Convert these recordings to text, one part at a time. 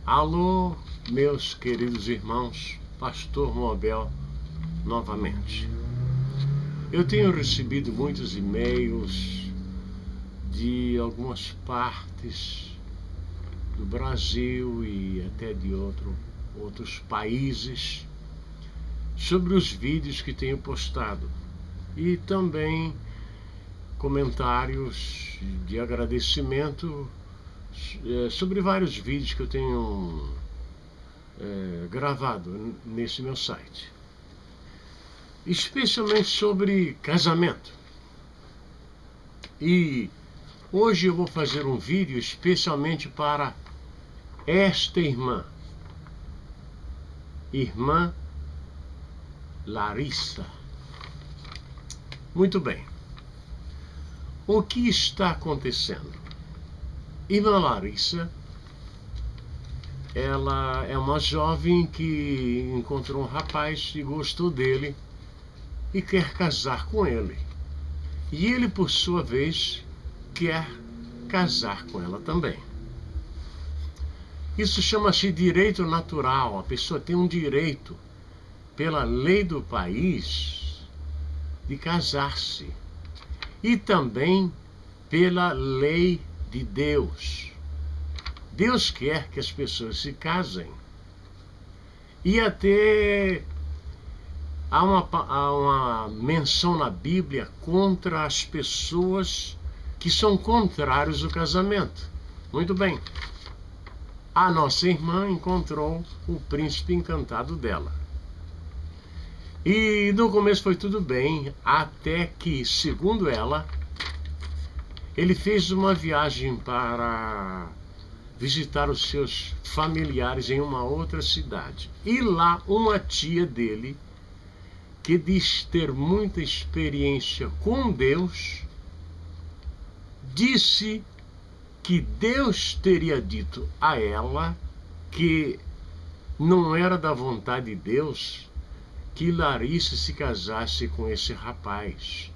Alô, meus queridos irmãos, Pastor Mobel novamente. Eu tenho recebido muitos e-mails de algumas partes do Brasil e até de outros países sobre os vídeos que tenho postado e também comentários de agradecimento sobre vários vídeos que eu tenho gravado nesse meu site, especialmente sobre casamento. E hoje eu vou fazer um vídeo especialmente para esta irmã Larissa. Muito bem. O que está acontecendo? Irmã Larissa, ela é uma jovem que encontrou um rapaz e gostou dele e quer casar com ele. E ele, por sua vez, quer casar com ela também. Isso chama-se direito natural. A pessoa tem um direito, pela lei do país, de casar-se. E também pela lei de Deus. Deus quer que as pessoas se casem. E até há uma menção na Bíblia contra as pessoas que são contrários ao casamento. Muito bem. A nossa irmã encontrou o príncipe encantado dela. E no começo foi tudo bem, até que, segundo ela, ele fez uma viagem para visitar os seus familiares em uma outra cidade. E lá uma tia dele, que diz ter muita experiência com Deus, disse que Deus teria dito a ela que não era da vontade de Deus que Larissa se casasse com esse rapaz.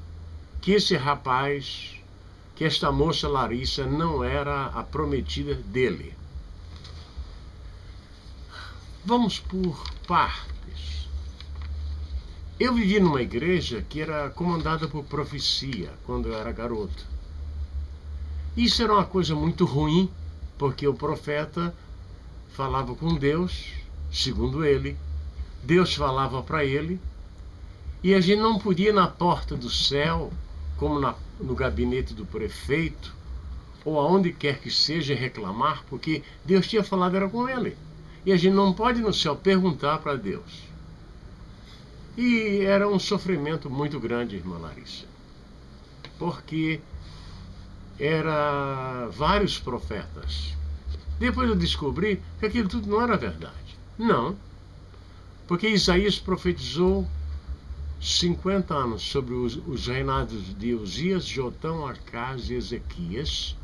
Que esta moça Larissa não era a prometida dele. Vamos por partes. Eu vivi numa igreja que era comandada por profecia quando eu era garoto. Isso era uma coisa muito ruim, porque o profeta falava com Deus, segundo ele, Deus falava para ele, e a gente não podia ir na porta do céu, como no gabinete do prefeito, ou aonde quer que seja, reclamar, porque Deus tinha falado era com ele. E a gente não pode ir no céu perguntar para Deus. E era um sofrimento muito grande, irmã Larissa, porque eram vários profetas. Depois eu descobri que aquilo tudo não era verdade. Não, porque Isaías profetizou 50 anos sobre os reinados de Uzias, Jotão, Acás e Ezequias.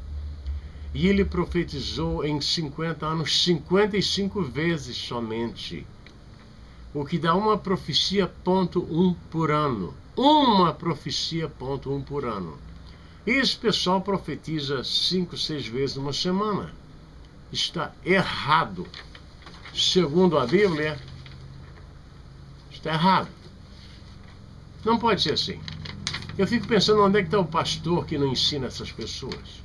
E ele profetizou em 50 anos 55 vezes somente. O que dá uma profecia, ponto 1 por ano. Uma profecia, ponto 1 por ano. E esse pessoal profetiza 5, 6 vezes numa semana. Está errado. Segundo a Bíblia, está errado. Não pode ser assim. Eu fico pensando onde é que está o pastor que não ensina essas pessoas.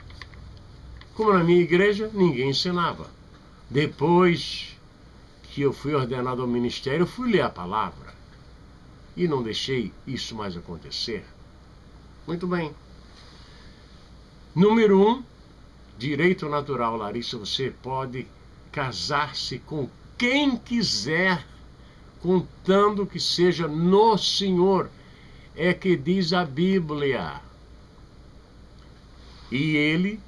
Como na minha igreja, ninguém ensinava. Depois que eu fui ordenado ao ministério, eu fui ler a palavra. E não deixei isso mais acontecer. Muito bem. Número 1, direito natural, Larissa. Você pode casar-se com quem quiser, contando que seja no Senhor. É que diz a Bíblia. E ele,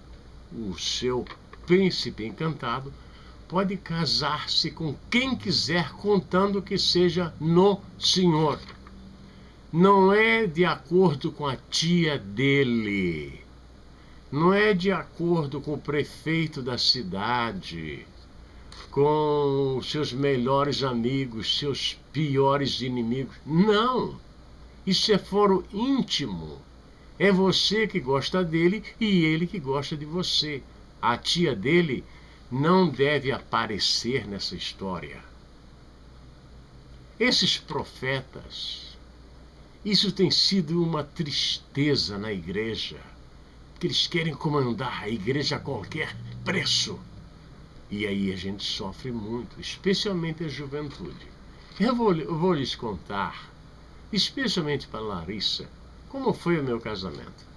o seu príncipe encantado, pode casar-se com quem quiser, contando que seja no Senhor. Não é de acordo com a tia dele. Não é de acordo com o prefeito da cidade, com os seus melhores amigos, seus piores inimigos. Não! Isso é foro íntimo. É você que gosta dele e ele que gosta de você. A tia dele não deve aparecer nessa história. Esses profetas, isso tem sido uma tristeza na igreja, porque eles querem comandar a igreja a qualquer preço. E aí a gente sofre muito, especialmente a juventude. Eu vou lhes contar, especialmente para Larissa, como foi o meu casamento.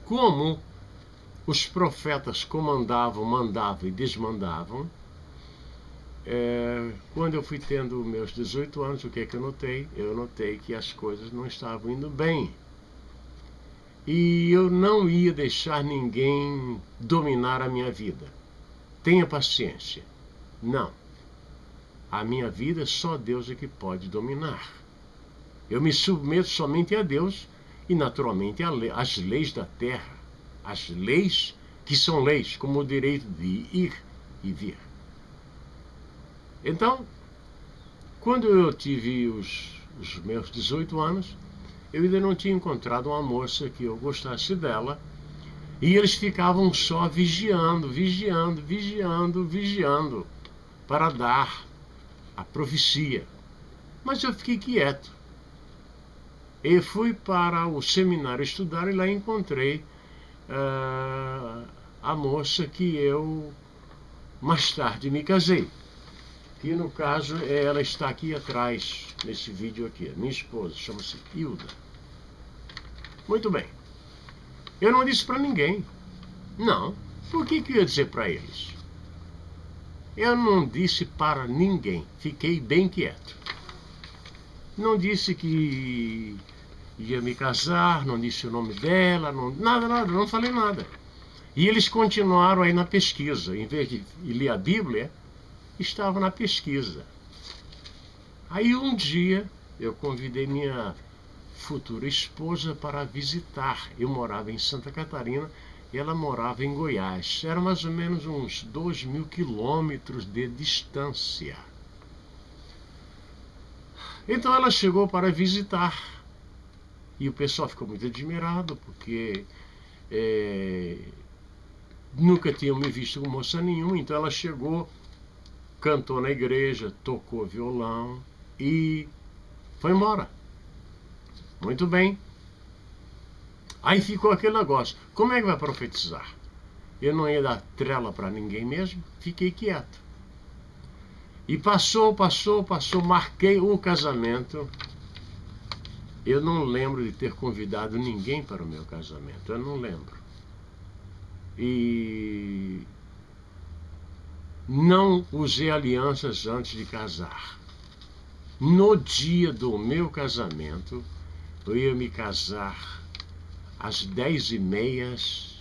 Como os profetas comandavam, mandavam e desmandavam. Quando eu fui tendo meus 18 anos, o que é que eu notei? Eu notei que as coisas não estavam indo bem. E eu não ia deixar ninguém dominar a minha vida. Tenha paciência. Não. A minha vida só Deus é que pode dominar. Eu me submeto somente a Deus e, naturalmente, às leis da terra. As leis que são leis, como o direito de ir e vir. Então, quando eu tive os meus 18 anos, eu ainda não tinha encontrado uma moça que eu gostasse dela, e eles ficavam só vigiando, para dar a profecia. Mas eu fiquei quieto. E fui para o seminário estudar e lá encontrei a moça que eu mais tarde me casei. Que no caso ela está aqui atrás, nesse vídeo aqui, minha esposa, chama-se Hilda. Muito bem. Eu não disse para ninguém. Não. Por que eu ia dizer para eles? Eu não disse para ninguém. Fiquei bem quieto. Não disse que ia me casar, não disse o nome dela, nada, não falei nada. E eles continuaram aí na pesquisa. Em vez de ler a Bíblia, estava na pesquisa. Aí um dia eu convidei minha futura esposa para visitar. Eu morava em Santa Catarina e ela morava em Goiás. Era mais ou menos uns 2.000 quilômetros de distância. Então ela chegou para visitar. E o pessoal ficou muito admirado, porque nunca tinham me visto com moça nenhuma. Então ela chegou, cantou na igreja, tocou violão e foi embora. Muito bem. Aí ficou aquele negócio. Como é que vai profetizar? Eu não ia dar trela para ninguém mesmo. Fiquei quieto. E passou. Marquei o casamento. Eu não lembro de ter convidado ninguém para o meu casamento. Eu não lembro. E não usei alianças antes de casar. No dia do meu casamento, eu ia me casar às 10h30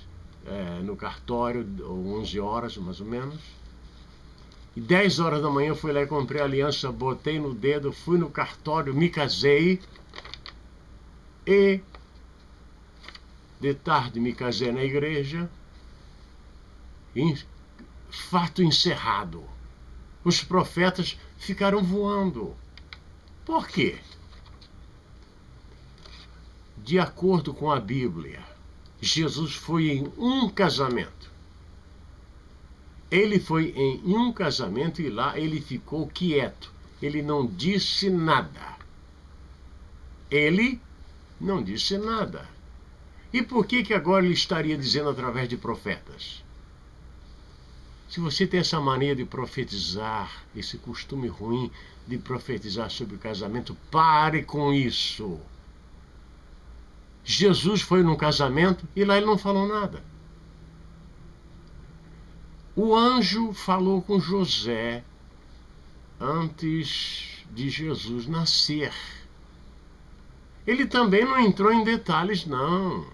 no cartório, ou 11 horas mais ou menos. E 10 horas da manhã eu fui lá e comprei a aliança, botei no dedo, fui no cartório, me casei. E de tarde me casei na igreja. Fato encerrado. Os profetas ficaram voando. Por quê? De acordo com a Bíblia, Jesus foi em um casamento. Ele foi em um casamento e lá ele ficou quieto. Ele não disse nada. Ele não disse nada. E por que agora ele estaria dizendo através de profetas? Se você tem essa mania de profetizar, esse costume ruim de profetizar sobre o casamento, pare com isso. Jesus foi num casamento e lá ele não falou nada. O anjo falou com José antes de Jesus nascer. Ele também não entrou em detalhes, não.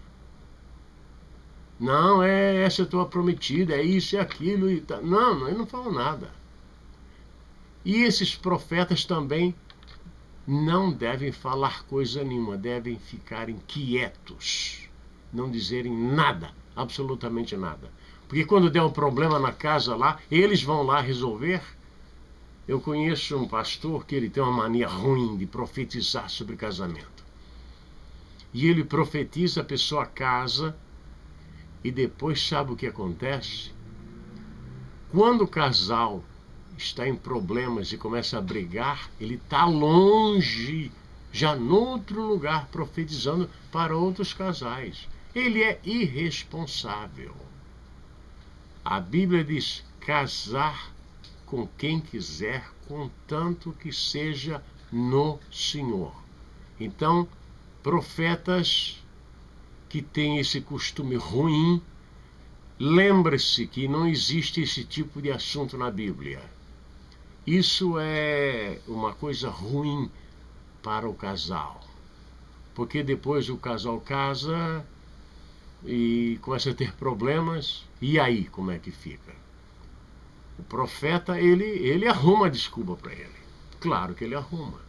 Não, essa é tua prometida, é isso e aquilo e tal. Não, ele não falou nada. E esses profetas também não devem falar coisa nenhuma, devem ficarem quietos, não dizerem nada, absolutamente nada. Porque quando der um problema na casa lá, eles vão lá resolver. Eu conheço um pastor que ele tem uma mania ruim de profetizar sobre casamento. E ele profetiza, a pessoa casa, e depois sabe o que acontece? Quando o casal está em problemas e começa a brigar, ele está longe, já noutro lugar, profetizando para outros casais. Ele é irresponsável. A Bíblia diz: casar com quem quiser, contanto que seja no Senhor. Então, profetas que têm esse costume ruim, lembre-se que não existe esse tipo de assunto na Bíblia. Isso é uma coisa ruim para o casal, porque depois o casal casa e começa a ter problemas, e aí como é que fica? O profeta, ele arruma desculpa para ele. Claro que ele arruma.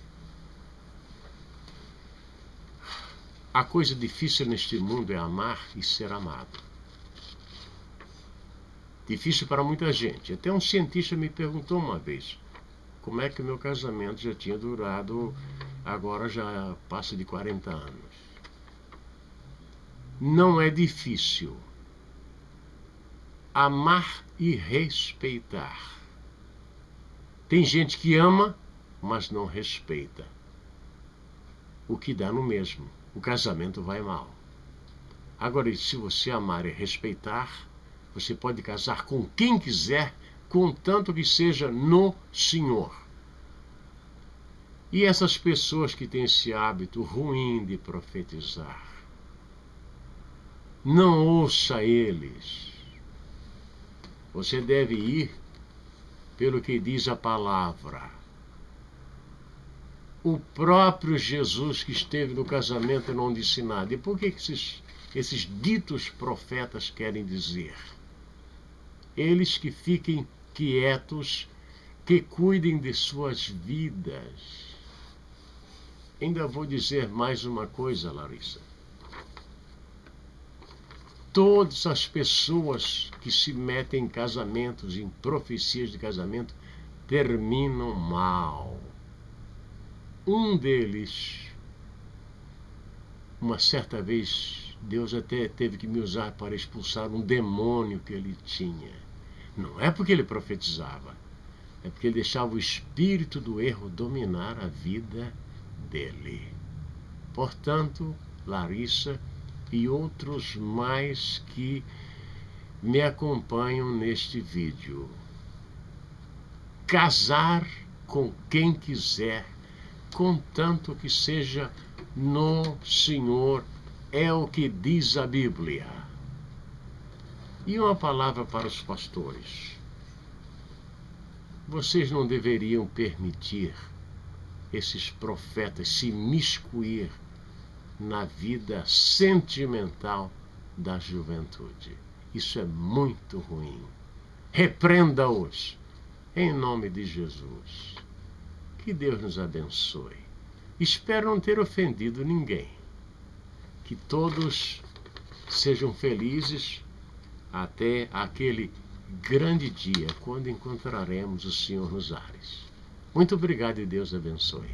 A coisa difícil neste mundo é amar e ser amado. Difícil para muita gente. Até um cientista me perguntou uma vez como é que o meu casamento já tinha durado, agora já passa de 40 anos. Não é difícil amar e respeitar. Tem gente que ama, mas não respeita. O que dá no mesmo. O casamento vai mal. Agora, se você amar e respeitar, você pode casar com quem quiser, contanto que seja no Senhor. E essas pessoas que têm esse hábito ruim de profetizar, não ouça eles. Você deve ir pelo que diz a palavra. O próprio Jesus que esteve no casamento não disse nada. E por que esses ditos profetas querem dizer? Eles que fiquem quietos, que cuidem de suas vidas. Ainda vou dizer mais uma coisa, Larissa. Todas as pessoas que se metem em casamentos, em profecias de casamento, terminam mal. Um deles, uma certa vez, Deus até teve que me usar para expulsar um demônio que ele tinha. Não é porque ele profetizava, é porque ele deixava o espírito do erro dominar a vida dele. Portanto, Larissa e outros mais que me acompanham neste vídeo, casar com quem quiser, contanto que seja no Senhor, é o que diz a Bíblia. E uma palavra para os pastores. Vocês não deveriam permitir esses profetas se miscuir na vida sentimental da juventude. Isso é muito ruim. Repreenda-os em nome de Jesus. Que Deus nos abençoe. Espero não ter ofendido ninguém. Que todos sejam felizes até aquele grande dia, quando encontraremos o Senhor nos ares. Muito obrigado e Deus abençoe.